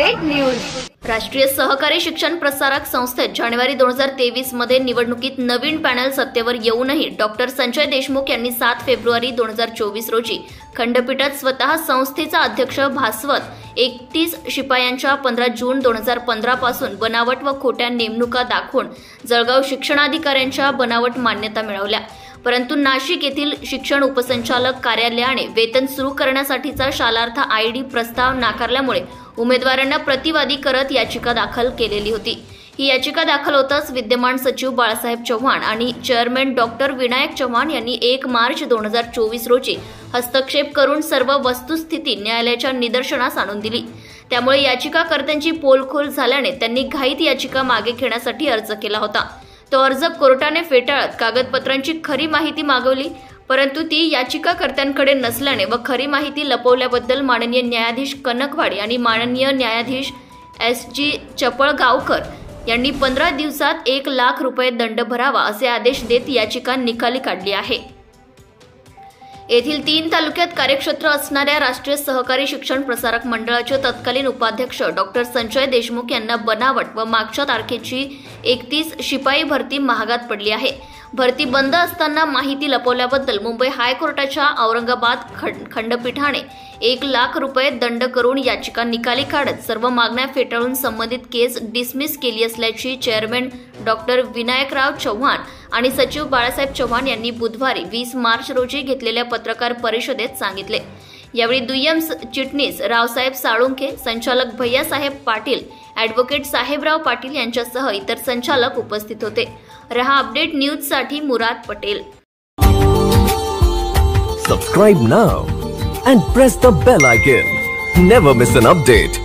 Update news. राष्ट्रीय सहकारी शिक्षण प्रसारक संस्थेत जानेवारी 2023 मध्ये निवडणुकीत नवीन पॅनल सत्तेवर येऊनही डॉक्टर संजय देशमुख यांनी 7 फेब्रुवारी 2024 रोजी खंडपीठात स्वतः संस्थेचा अध्यक्ष भास्वत 31 शिपायांच्या 15 जून 2015 पासून बनावट व खोट्या नेमणुका दाखवून जळगाव शिक्षणाधिकाऱ्यांच्या बनावट मान्यता मिळवल्या। परंतु नाशिक येथील शिक्षण उपसंचालक कार्यालयाने वेतन सुरू करण्यासाठीचा शालार्थ आयडी प्रस्ताव नाकारल्यामुळे उमेदवारांना प्रतिवादी करत याचिका दाखल केलेली होती। ही याचिका दाखल होताच विद्यमान सचिव बाळासाहेब चव्हाण आणि चेअरमन डॉक्टर विनायक चव्हाण यांनी 1 मार्च 2024 रोजी हस्तक्षेप करून सर्व वस्तुस्थिती न्यायालयाच्या निदर्शनास आणून दिली। त्यामुळे याचिकाकर्त्यांची पोलखोल झाल्याने त्यांनी घाईत याचिका मागे घेण्यासाठी अर्ज केला होता। तो अर्ज कोर्टाने फेटाळत कागदपत्रांची खरी माहिती मागवली, परंतु ती याचिकाकर्त्यांकडे नसल्याने व खरी माहिती लपवल्याबद्दल माननीय न्यायाधीश कनकवाडी आणि माननीय न्यायाधीश SG चपळगावकर यांनी 15 दिवसात 1 लाख रुपये दंड भरावा असे आदेश देत याचिका निकाली काढली आहे। येथील 3 तालुक्यात कार्यक्षेत्र असणाऱ्या राष्ट्रीय सहकारी शिक्षण प्रसारक मंडळाचे तत्कालीन उपाध्यक्ष डॉक्टर संजय देशमुख यांना बनावट व मागच्या तारखेची 31 शिपाई भरती महागात पडली आहे। भरती बंद असताना माहिती लपवल्याबद्दल मुंबई हायकोर्टाच्या औरंगाबाद खंडपीठाने 1 लाख रुपये दंड करून याचिका निकाली काढत सर्व मागण्या फेटाळून संबंधित केस डिसमिस केली असल्याची चेअरमन डॉक्टर विनायकराव चव्हाण आणि सचिव बाळासाहेब चव्हाण यांनी बुधवारी 20 मार्च रोजी घेतलेल्या पत्रकार परिषदेत सांगितले। यावेळी दुय्यम चिटणीस रावसाहेब साळुंखे, संचालक भैयासाहेब पाटील, ॲडव्होकेट साहेबराव पाटील यांच्यासह इतर संचालक उपस्थित होते। रहा अपडेट न्यूज साठी मुराद Patel. Subscribe now and press the bell icon. Never miss an update.